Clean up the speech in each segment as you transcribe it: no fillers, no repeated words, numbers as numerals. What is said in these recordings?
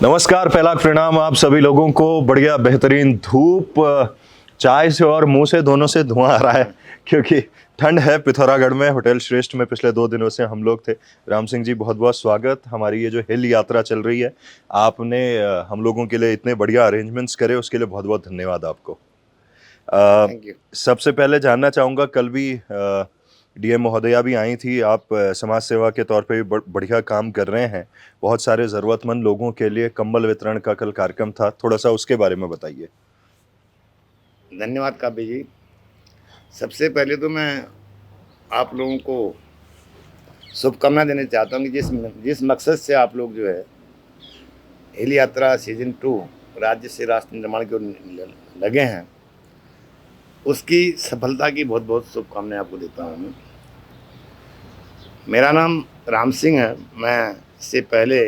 नमस्कार, पहला प्रणाम आप सभी लोगों को। बढ़िया बेहतरीन धूप, चाय से और मुंह से दोनों से धुआं आ रहा है क्योंकि ठंड है पिथौरागढ़ में। होटल श्रेष्ठ में पिछले 2 दिनों से हम लोग थे। राम सिंह जी, बहुत बहुत स्वागत। हमारी ये जो हिल यात्रा चल रही है, आपने हम लोगों के लिए इतने बढ़िया अरेंजमेंट्स करे, उसके लिए बहुत बहुत धन्यवाद आपको। Thank you. सबसे पहले जानना चाहूँगा, कल भी डीएम महोदया भी आई थी। आप समाज सेवा के तौर पे भी बढ़िया काम कर रहे हैं। बहुत सारे ज़रूरतमंद लोगों के लिए कंबल वितरण का कल कार्यक्रम था, थोड़ा सा उसके बारे में बताइए। धन्यवाद काव्य जी। सबसे पहले तो मैं आप लोगों को शुभकामना देना चाहता हूँ कि जिस मकसद से आप लोग जो है हिल यात्रा सीजन 2 राज्य से राष्ट्र निर्माण की ओर लगे हैं, उसकी सफलता की बहुत बहुत शुभकामनाएं आपको देता हूँ मैं। मेरा नाम राम सिंह है। मैं इससे पहले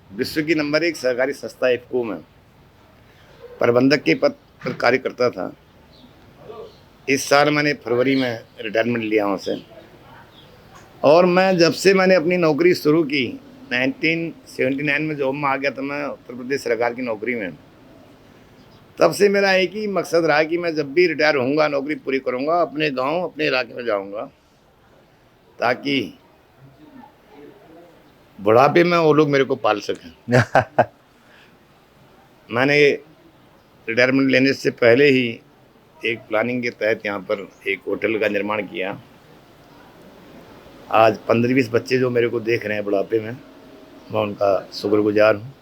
विश्व की नंबर 1 सरकारी संस्था इफ्को में प्रबंधक के पद पर कार्य करता था। इस साल मैंने फरवरी में रिटायरमेंट लिया वहाँ से, और मैं जब से मैंने अपनी नौकरी शुरू की 1979 में जॉब में आ गया था मैं उत्तर प्रदेश सरकार की नौकरी में। तब से मेरा एक ही मकसद रहा कि मैं जब भी रिटायर होऊंगा, नौकरी पूरी करूंगा, अपने गांव अपने इलाके में जाऊंगा ताकि बुढ़ापे में वो लोग मेरे को पाल सकें। मैंने रिटायरमेंट लेने से पहले ही एक प्लानिंग के तहत यहाँ पर एक होटल का निर्माण किया। आज 15-20 बच्चे जो मेरे को देख रहे हैं बुढ़ापे में, मैं उनका शुक्रगुजार हूँ।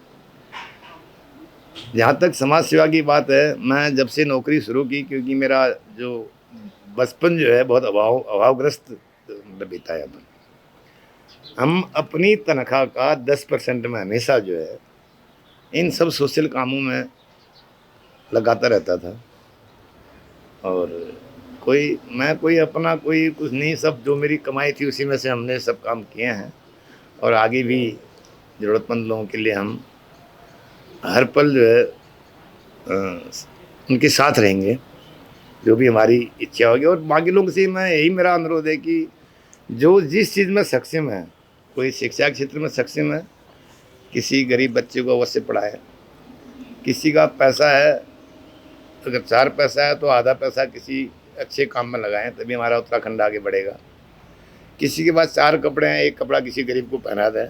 जहाँ तक समाज सेवा की बात है, मैं जब से नौकरी शुरू की, क्योंकि मेरा जो बचपन जो है बहुत अभावग्रस्त बीता है। हम अपनी तनख्वाह का 10% में हमेशा जो है इन सब सोशल कामों में लगाता रहता था। और कोई अपना कोई कुछ नहीं, सब जो मेरी कमाई थी उसी में से हमने सब काम किए हैं। और आगे भी ज़रूरतमंद लोगों के लिए हम हर पल जो है उनके साथ रहेंगे, जो भी हमारी इच्छा होगी। और बाकी लोगों से मैं यही मेरा अनुरोध है कि जो जिस चीज़ में सक्षम है, कोई शिक्षा के क्षेत्र में सक्षम है, किसी गरीब बच्चे को अवश्य पढ़ाए। किसी का पैसा है, अगर 4 पैसा है तो आधा पैसा किसी अच्छे काम में लगाएं, तभी हमारा उत्तराखंड आगे बढ़ेगा। किसी के पास 4 कपड़े हैं, 1 कपड़ा किसी गरीब को पहना दें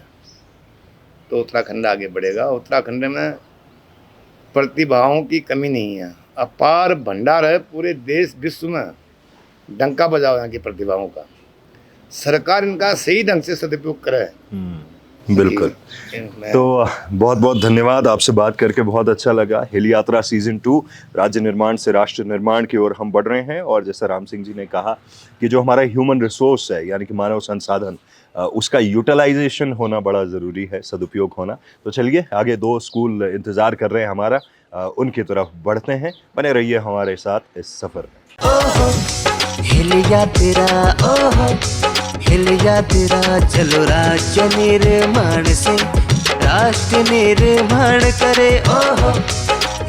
तो उत्तराखंड आगे बढ़ेगा। उत्तराखंड में प्रतिभाओं की कमी नहीं है, अपार भंडार है। पूरे देश विश्व में डंका बजाओ यहाँ की प्रतिभाओं का। सरकार इनका सही ढंग से सदुपयोग करे। बिल्कुल। तो बहुत बहुत धन्यवाद। आपसे बात करके बहुत अच्छा लगा। हिल यात्रा सीजन 2 राज्य निर्माण से राष्ट्र निर्माण की ओर हम बढ़ रहे हैं। और जैसा राम सिंह जी ने कहा कि जो हमारा ह्यूमन रिसोर्स है, यानी कि मानव संसाधन, उसका यूटिलाइजेशन होना बड़ा ज़रूरी है, सदुपयोग होना। तो चलिए, आगे 2 स्कूल इंतज़ार कर रहे हैं हमारा, उनकी तरफ बढ़ते हैं। बने रहिए हमारे साथ इस सफ़र में। हिल यात्रा, ओहो हिल यात्रा, चलो राज्य निर्माण से राष्ट्र निर्माण करे। ओहो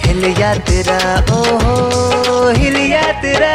हिल यात्रा, ओहो हिल यात्रा।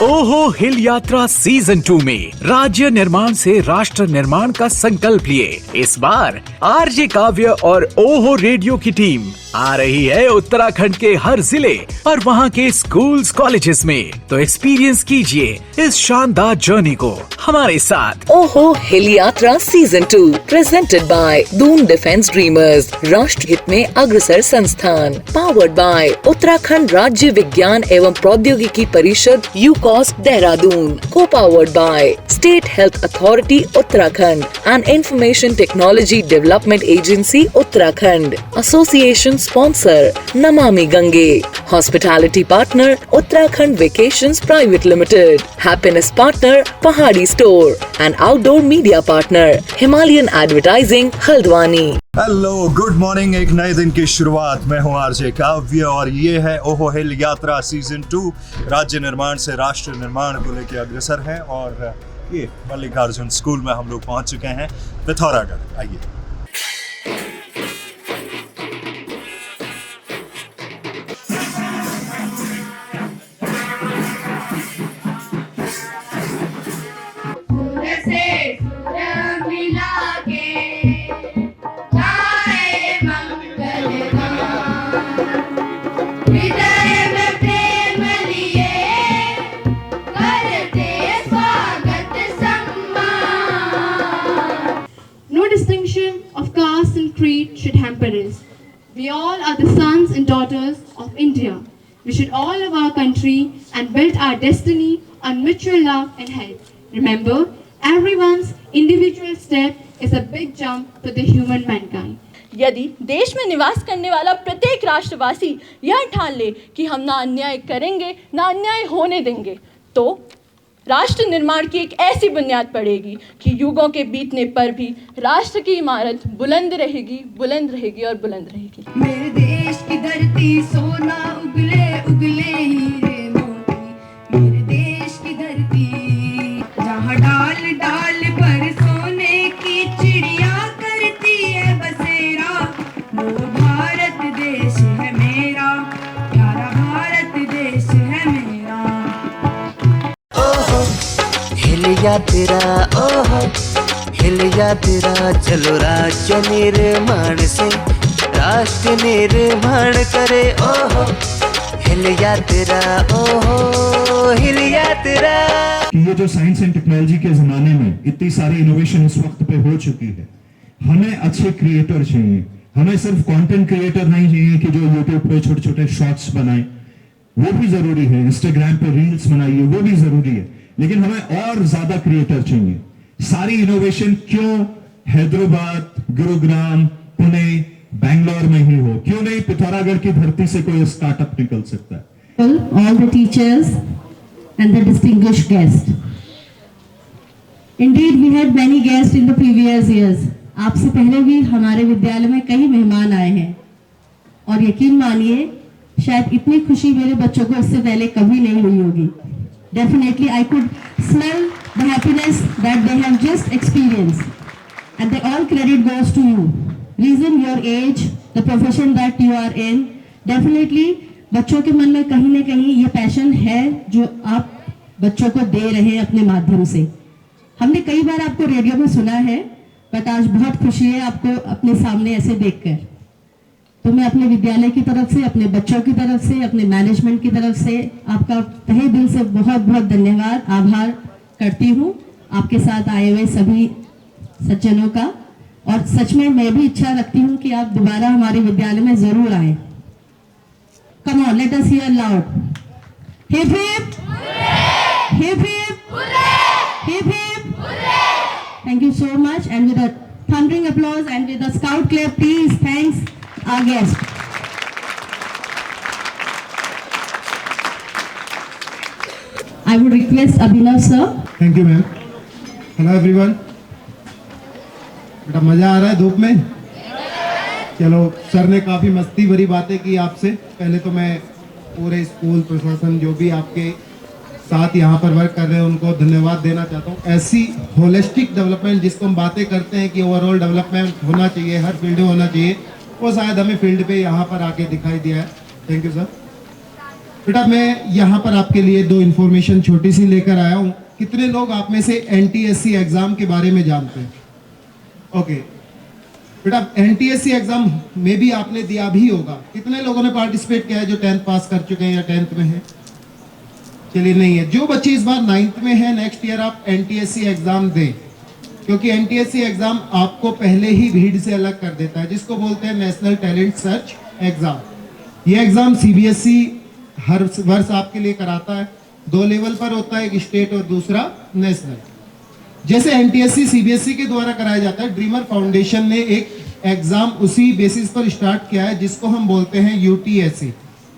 ओहो हिल यात्रा सीजन 2 में राज्य निर्माण से राष्ट्र निर्माण का संकल्प लिए इस बार आरजे काव्य और ओहो रेडियो की टीम आ रही है उत्तराखंड के हर जिले और वहाँ के स्कूल्स कॉलेजेस में। तो एक्सपीरियंस कीजिए इस शानदार जर्नी को हमारे साथ। ओहो हिल यात्रा season 2 presented by Doon defence dreamers, राष्ट्र हित में अग्रसर संस्थान, पावर्ड बाय उत्तराखंड राज्य विज्ञान एवं प्रौद्योगिकी परिषद यूकॉस देहरादून, को powered by state health authority Uttarakhand and information technology development agency Uttarakhand, association sponsor Namami Gange, hospitality partner Uttarakhand vacations private limited, happiness partner Pahadi store and outdoor media partner Himalayan advertising Haldwani. Hello, good morning. एक नए दिन की शुरुआत। मैं हूं आरजे काव्य और ये है ओहो हिल यात्रा सीजन 2 राज्य निर्माण से राष्ट्र निर्माण को लेकर अग्रसर है। और ये मल्लिकार्जुन स्कूल में हम लोग पहुंच चुके हैं, पिथौरागढ़। आइए। मिला के गाए मंगल creed should hamper us. We all are the sons and daughters of India. We should all love our country and build our destiny on mutual love and help. Remember, everyone's individual step is a big jump for the human mankind. यदि देश में निवास करने वाला प्रत्येक राष्ट्रवासी यह ठान ले कि हम ना अन्याय करेंगे ना अन्याय होने देंगे, तो राष्ट्र निर्माण की एक ऐसी बुनियाद पड़ेगी कि युगों के बीतने पर भी राष्ट्र की इमारत बुलंद रहेगी और बुलंद रहेगी। मेरे देश की धरती सोना उगले उगले हीरे मोती, मेरे देश की धरती जहाँ डाल डाल पर सोने की चिड़िया करती है बसेरा, वो भारत देश है मेरा, प्यारा भारत देश है मेरा। हिल या तेरा ओहो हिल या तेरा, चलो राज्य निर्माण से राष्ट्र निर्माण करे। ओहो हिल या तेरा ओहो हिल या तेरा। ये जो साइंस एंड टेक्नोलॉजी के जमाने में इतनी सारी इनोवेशन इस वक्त पे हो चुकी है, हमें अच्छे क्रिएटर चाहिए। हमें सिर्फ कंटेंट क्रिएटर नहीं चाहिए कि जो यूट्यूब पे छोटे छोटे शॉर्ट्स बनाए, वो भी जरूरी है, इंस्टाग्राम पे रील्स बनाइए, वो भी जरूरी है, लेकिन हमें और ज्यादा क्रिएटर चाहिए। सारी इनोवेशन क्यों हैदराबाद, गुरुग्राम, पुणे, बैंगलोर में ही हो, क्यों नहीं पिथौरागढ़ की धरती से कोई स्टार्टअप निकल सकता है। All the teachers and the distinguished guests. Indeed, we had many guests in the previous years. आपसे पहले भी हमारे विद्यालय में कई मेहमान आए हैं और यकीन मानिए शायद इतनी खुशी मेरे बच्चों को इससे पहले कभी नहीं हुई होगी। Definitely, I could smell the happiness that they have just experienced, and the all credit goes to you. Reason, your age, the profession that you are in, definitely बच्चों के मन में कहीं न कहीं ये पैशन है जो आप बच्चों को दे रहे हैं अपने माध्यम से। हमने कई बार आपको रेडियो में सुना है, बट आज बहुत खुशी है आपको अपने सामने ऐसे देखकर। तो मैं अपने विद्यालय की तरफ से, अपने बच्चों की तरफ से, अपने मैनेजमेंट की तरफ से आपका तहे दिल से बहुत बहुत धन्यवाद, आभार करती हूँ आपके साथ आए हुए सभी सज्जनों का। और सच में मैं भी इच्छा रखती हूँ कि आप दोबारा हमारे विद्यालय में जरूर आए। Come on, let us hear loud. Hip hip! Hip hip! Hip hip! Thank you so much, and with a thundering applause and with a scout clap, please thanks our guest. I would request Abhinav sir. Thank you ma'am. Hello everyone. बेटा मजा आ रहा है धूप में? चलो, sir ने काफ़ी मस्ती भरी बातें की आपसे। पहले तो मैं पूरे स्कूल प्रशासन जो भी आपके साथ यहाँ पर वर्क कर रहे हैं उनको धन्यवाद देना चाहता हूँ। ऐसी होलिस्टिक डेवलपमेंट जिसको हम बातें करते हैं कि ओवरऑल डेवलपमेंट होना चाहिए, हर फील्ड में होना चाहिए, वो शायद हमें फील्ड पे यहाँ पर आके दिखाई दिया है। Thank you sir. बेटा मैं यहाँ पर आपके लिए दो इन्फॉर्मेशन छोटी सी लेकर आया हूँ। कितने लोग आप में से NTSC एग्जाम के बारे में जानते हैं? ओके बेटा, NTSC एग्जाम में भी आपने दिया भी होगा। कितने लोगों ने पार्टिसिपेट किया है जो 10th पास कर चुके हैं या 10th में है? चलिए नहीं है। जो बच्चे इस बार 9th में है, नेक्स्ट ईयर आप NTSC एग्जाम दें, क्योंकि NTSC एग्जाम आपको पहले ही भीड़ से अलग कर देता है, जिसको बोलते हैं नेशनल टैलेंट सर्च एग्जाम। ये एग्जाम CBSE हर वर्ष आपके लिए कराता है। 2 लेवल पर होता है, एक स्टेट और दूसरा नेशनल। जैसे NTSC CBSE के द्वारा कराया जाता है, ड्रीमर फाउंडेशन ने एक एग्जाम उसी बेसिस पर स्टार्ट किया है जिसको हम बोलते हैं UTSE,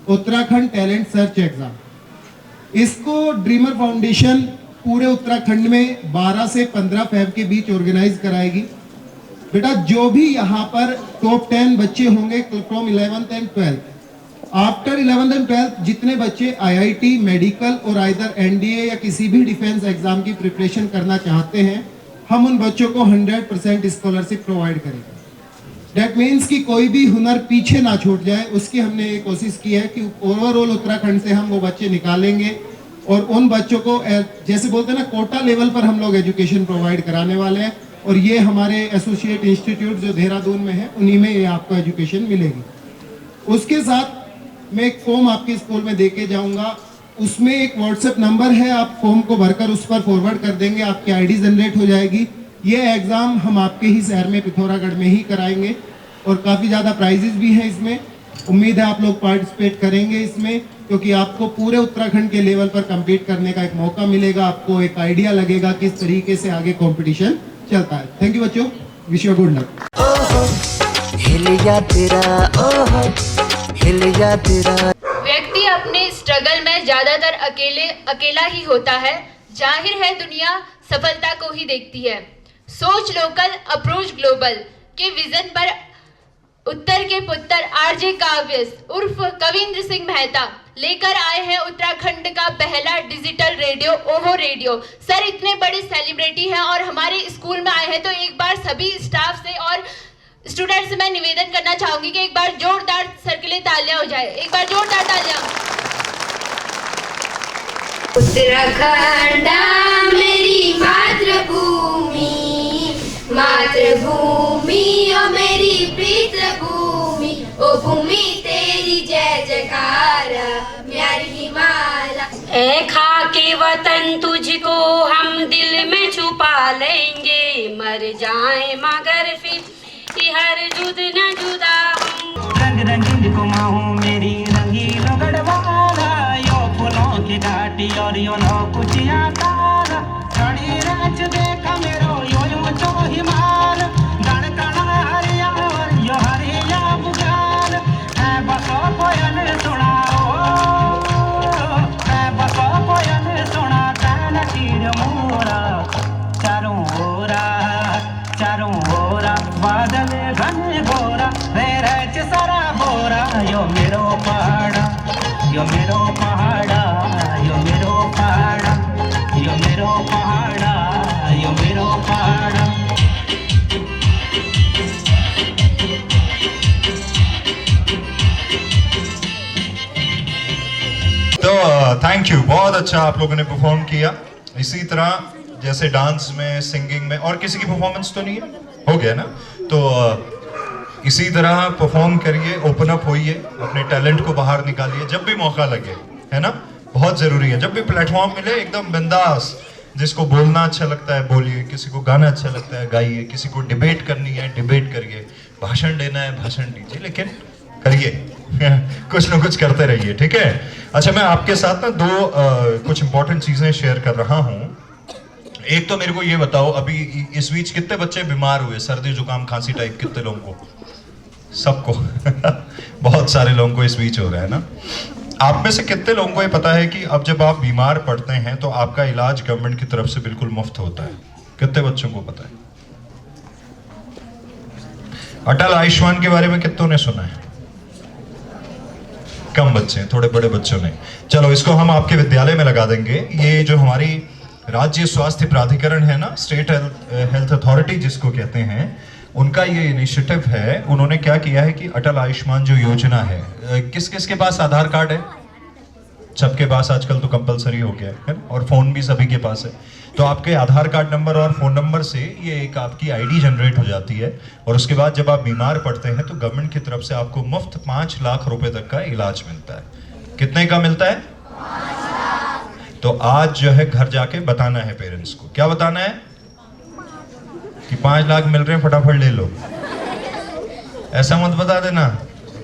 Uttarakhand talent search exam. इसको ड्रीमर फाउंडेशन पूरे उत्तराखंड में 12 से 15 फेब के बीच ऑर्गेनाइज कराएगी। बेटा जो भी यहाँ पर टॉप 10 बच्चे होंगे from 11th and 12th, after 11th and 12th जितने बच्चे IIT, मेडिकल और आइदर NDA या किसी भी डिफेंस एग्जाम की प्रिपरेशन करना चाहते हैं, हम उन बच्चों को 100% स्कॉलरशिप प्रोवाइड करेंगे। दैट मीन्स कि कोई भी हुनर पीछे ना छूट जाए, उसकी हमने ये कोशिश की है कि ओवरऑल उत्तराखंड से हम वो बच्चे निकालेंगे और उन बच्चों को जैसे बोलते हैं ना, कोटा लेवल पर हम लोग एजुकेशन प्रोवाइड कराने वाले हैं। और ये हमारे एसोसिएट इंस्टीट्यूट जो देहरादून में है, उन्हीं में ये आपको एजुकेशन मिलेगी। उसके साथ मैं एक फॉर्म आपके स्कूल में दे के जाऊँगा, उसमें एक व्हाट्सएप नंबर है, आप फॉर्म को भरकर उस पर फॉरवर्ड कर देंगे, आपकी ID जनरेट हो जाएगी। ये एग्ज़ाम हम आपके ही शहर में पिथौरागढ़ में ही कराएंगे। और काफ़ी ज़्यादा प्राइजेस भी हैं इसमें। उम्मीद है आप लोग पार्टिसिपेट करेंगे इसमें, क्योंकि आपको पूरे उत्तराखंड के लेवल पर compete करने का एक मौका मिलेगा, आपको एक आइडिया लगेगा किस तरीके से आगे कंपटीशन चलता है। थैंक यू बच्चों, विश यू गुड लक। हिल या तेरा ओहो हिल या तेरा। व्यक्ति अपने स्ट्रगल में ज्यादातर अकेला ही होता है। जाहिर है दुनिया सफलता को ही देखती है। सोच लोकल अप्रोच ग्लोबल के विजन पर उत्तर के पुत्र आरजे काव्य उर्फ कविंद्र सिंह मेहता लेकर आए हैं उत्तराखंड का पहला डिजिटल रेडियो ओहो रेडियो। सर इतने बड़े सेलिब्रिटी हैं और हमारे स्कूल में आए हैं, तो एक बार सभी स्टाफ से और स्टूडेंट्स से मैं निवेदन करना चाहूंगी कि एक बार जोरदार सर के लिए तालियां हो जाए। एक बार जोरदार तालियां। उत्तराखंड मेरी मातृभूमि, मातृभूमि ओ मेरी प्रीत भूमि, ओ भूमि तेरी जय जयकार प्यारी हिमालय। ए खाके वतन तुझको हम दिल में छुपा लेंगे, मर जाए मगर फिर हर जुद न जुदा हूँ। रंग रंगीन घुमाऊं मेरी रंगीलो गढ़वाला, यो फूलों की घाटी और यो लो कुचिया तारा। साड़ी राज देखा मेरो यो ऊंचो हिमाल, धड़कना हरिया और यो हरिया बुगाल। है बसो कोयल सुनाओ, है बसो कोयल सुना कान तीर मोरा। चारों ओरा बादल घन घोरा, रच सारा बोरा। यो मेरो पहाड़ा, यो मेरो पहाड़ा, यो मेरो पहाड़ा, यो मेरो पहाड़ा, यो मेरो पहाड़ा। तो थैंक यू, बहुत अच्छा आप लोगों ने परफॉर्म किया। इसी तरह जैसे डांस में, सिंगिंग में, और किसी की परफॉर्मेंस तो नहीं है, हो गया ना? तो इसी तरह परफॉर्म करिए, ओपन अप होइए, अपने टैलेंट को बाहर निकालिए जब भी मौका लगे, है ना? बहुत ज़रूरी है। जब भी प्लेटफॉर्म मिले एकदम बिंदास, जिसको बोलना अच्छा लगता है बोलिए, किसी को गाना अच्छा लगता है गाइए, किसी को डिबेट करनी है डिबेट करिए, भाषण देना है भाषण दीजिए, लेकिन करिए कुछ ना कुछ करते रहिए, ठीक है? अच्छा, मैं आपके साथ ना कुछ इंपॉर्टेंट चीज़ें शेयर कर रहा हूँ। एक तो मेरे को ये बताओ, अभी इस बीच कितने बच्चे बीमार हुए, सर्दी जुकाम खांसी टाइप, कितने लोगों को? सबको बहुत सारे लोगों को इस बीच हो रहा है ना। आप में से कितने लोगों को ये पता है कि अब जब आप बीमार पड़ते हैं तो आपका इलाज गवर्नमेंट की तरफ से बिल्कुल मुफ्त होता है? कितने बच्चों को पता है? अटल आयुष्मान के बारे में कितनों ने सुना है? कम बच्चे हैं, थोड़े बड़े बच्चों ने। चलो, इसको हम आपके विद्यालय में लगा देंगे। ये जो हमारी राज्य स्वास्थ्य प्राधिकरण है ना, स्टेट हेल्थ अथॉरिटी जिसको कहते हैं, उनका ये इनिशिएटिव है। उन्होंने क्या किया है कि अटल आयुष्मान जो योजना है, किस किस के पास आधार कार्ड है? सबके पास आजकल तो कंपलसरी हो गया है, और फोन भी सभी के पास है। तो आपके आधार कार्ड नंबर और फोन नंबर से ये एक आपकी आईडी जनरेट हो जाती है, और उसके बाद जब आप बीमार पड़ते हैं तो गवर्नमेंट की तरफ से आपको मुफ्त 5 लाख रुपए तक का इलाज मिलता है। कितने का मिलता है? 5 लाख। तो आज जो है घर जाके बताना है पेरेंट्स को। क्या बताना है? कि 5 लाख मिल रहे हैं, फटाफट ले लो। ऐसा मत बता देना,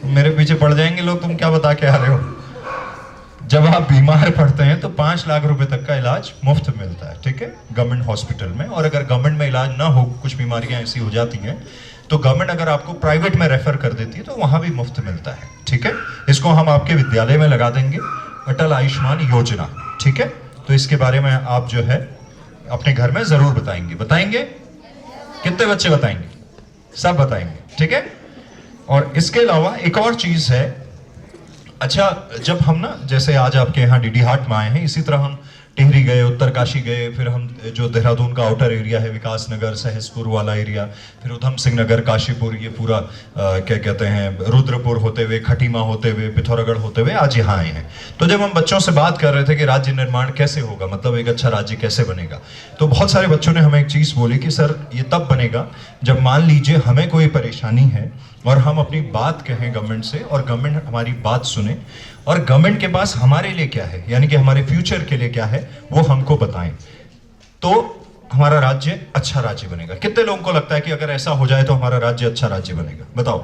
मेरे पीछे पड़ जाएंगे लोग, तुम क्या बता के आ रहे हो। जब आप बीमार पड़ते हैं तो 5 लाख रुपए तक का इलाज मुफ्त मिलता है, ठीक है, गवर्नमेंट हॉस्पिटल में। और अगर गवर्नमेंट में इलाज ना हो, कुछ बीमारियां ऐसी हो जाती हैं, तो गवर्नमेंट अगर आपको प्राइवेट में रेफर कर देती है तो वहां भी मुफ्त मिलता है, ठीक है। इसको हम आपके विद्यालय में लगा देंगे, अटल आयुष्मान योजना, ठीक है। तो इसके बारे में आप जो है अपने घर में जरूर बताएंगे। कितने बच्चे बताएंगे? सब बताएंगे, ठीक है। और इसके अलावा एक और चीज है। अच्छा, जब हम ना, जैसे आज आपके यहाँ डीडी हाट में आए हैं, इसी तरह हम टिहरी गए, उत्तरकाशी गए, फिर हम जो देहरादून का आउटर एरिया है, विकास नगर, सहसपुर वाला एरिया, फिर उधम सिंह नगर, काशीपुर, ये पूरा क्या कहते हैं, रुद्रपुर होते हुए, खटीमा होते हुए, पिथौरागढ़ होते हुए आज यहाँ आए हैं। तो जब हम बच्चों से बात कर रहे थे कि राज्य निर्माण कैसे होगा, मतलब एक अच्छा राज्य कैसे बनेगा, तो बहुत सारे बच्चों ने हमें एक चीज़ बोली कि सर ये तब बनेगा जब मान लीजिए हमें कोई परेशानी है और हम अपनी बात कहें गवर्नमेंट से, और गवर्नमेंट हमारी बात सुने, और गवर्नमेंट के पास हमारे लिए क्या है, यानी कि हमारे फ्यूचर के लिए क्या है, वो हमको बताएं। तो हमारा राज्य अच्छा राज्य बनेगा? कितने लोगों को लगता है कि अगर ऐसा हो जाए तो हमारा राज्य अच्छा राज्य बनेगा? बताओ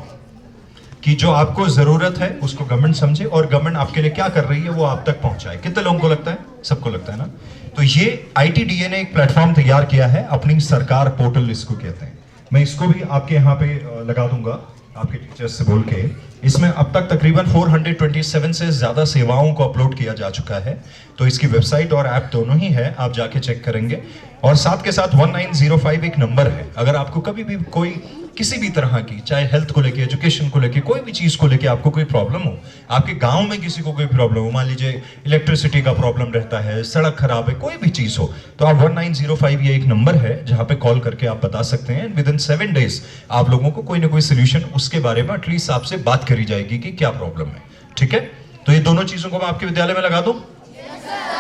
कि जो आपको जरूरत है उसको गवर्नमेंट समझे और गवर्नमेंट आपके लिए क्या कर रही है वो आप तक पहुंचाए। कितने लोगों को लगता है? सबको लगता है ना। तो ये ITDA ने एक प्लेटफॉर्म तैयार किया है, अपनी सरकार पोर्टल इसको कहते हैं। मैं इसको भी आपके यहाँ पे लगा दूंगा आपके टीचर्स से बोल के। इसमें अब तक तकरीबन 427 से ज्यादा सेवाओं को अपलोड किया जा चुका है। तो इसकी वेबसाइट और ऐप दोनों ही है, आप जाके चेक करेंगे। और साथ के साथ 1905 एक नंबर है। अगर आपको कभी भी कोई किसी भी तरह की, चाहे हेल्थ को लेके, एजुकेशन को लेके, कोई भी चीज को लेके आपको कोई प्रॉब्लम हो, आपके गांव में किसी को कोई प्रॉब्लम हो, मान लीजिए इलेक्ट्रिसिटी का प्रॉब्लम रहता है, सड़क खराब है, कोई भी चीज हो, तो आप 1905 ये एक नंबर है जहां पे कॉल करके आप बता सकते हैं। विद इन 7 डेज आप लोगों को कोई ना कोई सोल्यूशन उसके बारे में एटलीस्ट आपसे बात करी जाएगी कि क्या प्रॉब्लम है। ठीक है, तो ये दोनों चीजों को मैं आपके विद्यालय में लगा दूं?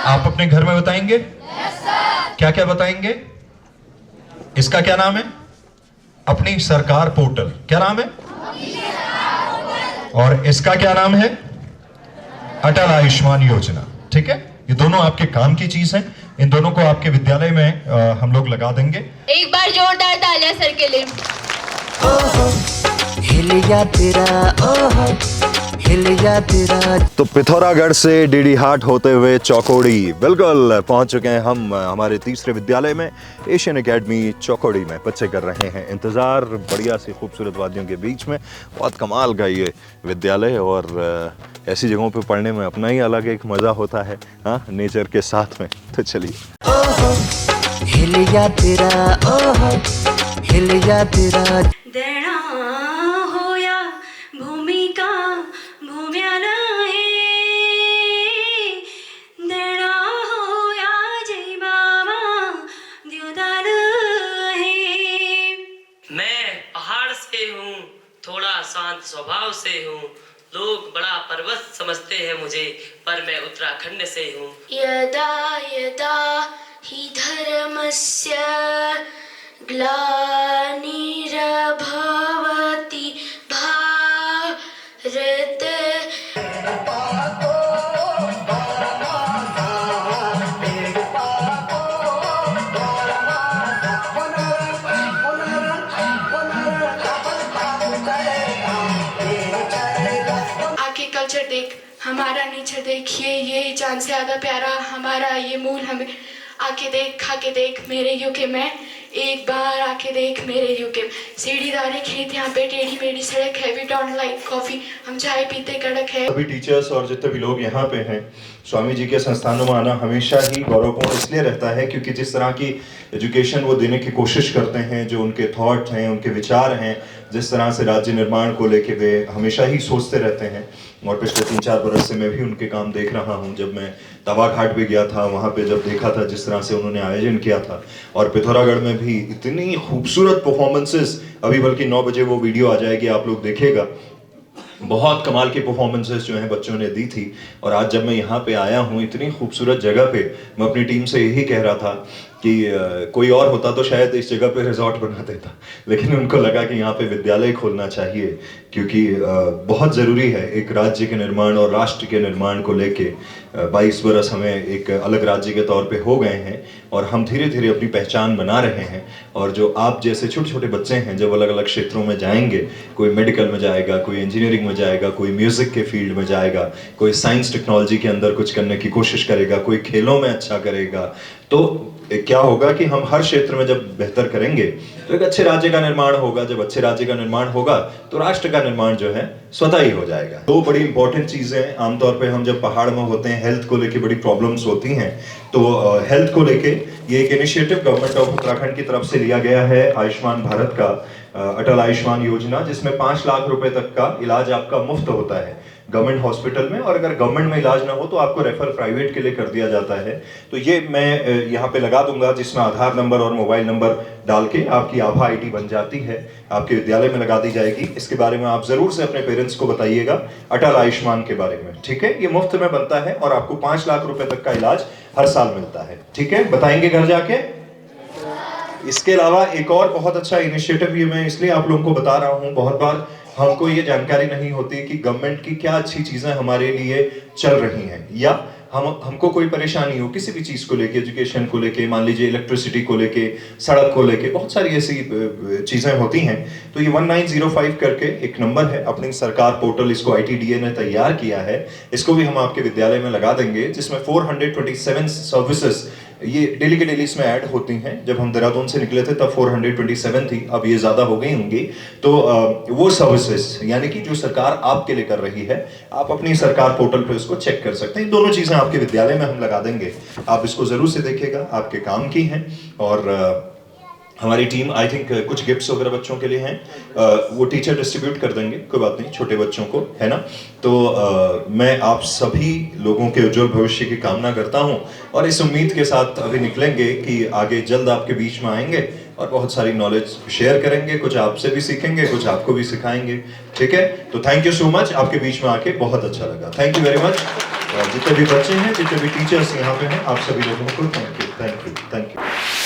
आप अपने घर में बताएंगे? क्या क्या बताएंगे? इसका क्या नाम है? अपनी सरकार पोर्टल। क्या नाम है? और इसका क्या नाम है? अटल आयुष्मान योजना। ठीक है, ये दोनों आपके काम की चीज है। इन दोनों को आपके विद्यालय में हम लोग लगा देंगे। एक बार जोरदार तालियां सर के लिए। ओहो हिलिया तेरा, ओहो हिलिया तेरा। तो पिथौरागढ़ से डीडी हाट होते हुए चौकोड़ी बिल्कुल पहुंच चुके हैं हम हमारे तीसरे विद्यालय में, एशियन एकेडमी चौकोड़ी में। बच्चे कर रहे हैं इंतज़ार बढ़िया सी खूबसूरत वादियों के बीच में। बहुत कमाल का ये विद्यालय, और ऐसी जगहों पे पढ़ने में अपना ही अलग एक मज़ा होता है, हाँ, नेचर के साथ में। तो चलिए। ओहो हिलिया तेरा, ओहो हिलिया तेरा। देना होया भूमिका भूम्याला हे, देना होया जय बाबा द्योदार हे। मैं पहाड़ से हूँ, थोड़ा शांत स्वभाव से हूँ। लोग बड़ा पर्वत समझते हैं मुझे, पर मैं उत्तराखंड से हूँ। यदा यदा हि धर्मस्य ग्लानिर्भवति भारत। आके कल्चर देख, हमारा नेचर देख, ये जान से ज्यादा प्यारा हमारा ये मूल। हमें आके देख, खा के देख मेरे यूके में, एक बार आके देख मेरे यूके। सीढ़ीदारे खेत, यहाँ पे टेढ़ी मेढ़ी सड़क है। वी डोंट लाइक कॉफी, हम चाय पीते कड़क है। सभी टीचर्स और जितने भी लोग यहाँ पे हैं, स्वामी जी के संस्थानों में आना हमेशा ही गौरवपूर्ण इसलिए रहता है क्योंकि जिस तरह की एजुकेशन वो देने की कोशिश करते हैं, जो उनके थॉट हैं, उनके विचार हैं, जिस तरह से राज्य निर्माण को लेके वे हमेशा ही सोचते रहते हैं। और पिछले 3-4 बरस से मैं भी उनके काम देख रहा हूँ। जब मैं तवा घाट पे गया था, वहाँ पे जब देखा था जिस तरह से उन्होंने आयोजन किया था, और पिथौरागढ़ में भी इतनी खूबसूरत परफॉर्मेंसेस, अभी बल्कि 9 बजे वो वीडियो आ जाएगी, आप लोग देखेगा। बहुत कमाल की परफॉर्मेंसेस जो हैं बच्चों ने दी थी। और आज जब मैं यहाँ पे आया हूँ इतनी खूबसूरत जगह पे, मैं अपनी टीम से यही कह रहा था कि कोई और होता तो शायद इस जगह पे रिजॉर्ट बना देता, लेकिन उनको लगा कि यहाँ पे विद्यालय खोलना चाहिए, क्योंकि बहुत ज़रूरी है एक राज्य के निर्माण और राष्ट्र के निर्माण को लेके। 22 बरस हमें एक अलग राज्य के तौर पे हो गए हैं और हम धीरे धीरे अपनी पहचान बना रहे हैं। और जो आप जैसे छोटे छोटे बच्चे हैं जब अलग अलग क्षेत्रों में जाएंगे, कोई मेडिकल में जाएगा, कोई इंजीनियरिंग में जाएगा, कोई म्यूज़िक के फील्ड में जाएगा, कोई साइंस टेक्नोलॉजी के अंदर कुछ करने की कोशिश करेगा, कोई खेलों में अच्छा करेगा, तो क्या होगा कि हम हर क्षेत्र में जब बेहतर करेंगे तो एक अच्छे राज्य का निर्माण होगा। जब अच्छे राज्य का निर्माण होगा तो राष्ट्र का निर्माण जो है स्वतः ही हो जाएगा। दो बड़ी इंपॉर्टेंट चीजें आमतौर पे हम जब पहाड़ में होते हैं, हेल्थ को लेके बड़ी प्रॉब्लम्स होती हैं, तो हेल्थ को लेके ये एक इनिशिएटिव गवर्नमेंट ऑफ उत्तराखंड की तरफ से लिया गया है, आयुष्मान भारत का अटल आयुष्मान योजना, जिसमें 5 लाख रुपए तक का इलाज आपका मुफ्त होता है गवर्नमेंट हॉस्पिटल में। और अगर गवर्नमेंट में इलाज ना हो तो आपको रेफर प्राइवेट के लिए कर दिया जाता है। तो ये मैं यहाँ पे लगा दूंगा, जिसमें आधार नंबर और मोबाइल नंबर डाल के आपकी आभा आईडी बन जाती है, आपके विद्यालय में लगा दी जाएगी। इसके बारे में आप जरूर से अपने पेरेंट्स को बताइएगा, अटल आयुष्मान के बारे में, ठीक है। ये मुफ्त में बनता है और आपको 5 लाख रुपए तक का इलाज हर साल मिलता है, ठीक है। बताएंगे घर जाके। इसके अलावा एक और बहुत अच्छा इनिशिएटिव, ये मैं इसलिए आप लोगों को बता रहा हूँ, बहुत बार हमको ये जानकारी नहीं होती कि गवर्नमेंट की क्या अच्छी चीजें हमारे लिए चल रही हैं, या हमको कोई परेशानी हो किसी भी चीज़ को लेके, एजुकेशन को लेके, मान लीजिए इलेक्ट्रिसिटी को लेके, सड़क को लेके, बहुत सारी ऐसी चीज़ें होती हैं, तो ये 1905 करके एक नंबर है, अपनी सरकार पोर्टल, इसको ITDA ने तैयार किया है, इसको भी हम आपके विद्यालय में लगा देंगे, जिसमें 427 सर्विसेज ये डेली के डेली इसमें ऐड होती हैं। जब हम देहरादून से निकले थे तब 427 थी, अब ये ज़्यादा हो गई होंगी। तो वो सर्विसेज यानी कि जो सरकार आपके लिए कर रही है, आप अपनी सरकार पोर्टल पे उसको चेक कर सकते हैं। दोनों चीज़ें आपके विद्यालय में हम लगा देंगे, आप इसको ज़रूर से देखिएगा, आपके काम की हैं। और हमारी टीम आई थिंक कुछ गिफ्ट्स वगैरह बच्चों के लिए हैं, वो टीचर डिस्ट्रीब्यूट कर देंगे, कोई बात नहीं, छोटे बच्चों को, है ना। तो मैं आप सभी लोगों के उज्जवल भविष्य की कामना करता हूं और इस उम्मीद के साथ अभी निकलेंगे कि आगे जल्द आपके बीच में आएंगे और बहुत सारी नॉलेज शेयर करेंगे, कुछ आपसे भी सीखेंगे, कुछ आपको भी सिखाएंगे, ठीक है। तो थैंक यू सो मच, आपके बीच में आके बहुत अच्छा लगा, थैंक यू वेरी मच। जितने भी बच्चे हैं, जितने भी टीचर्स यहाँ पे हैं, आप सभी लोगों को thank you, thank you, thank you.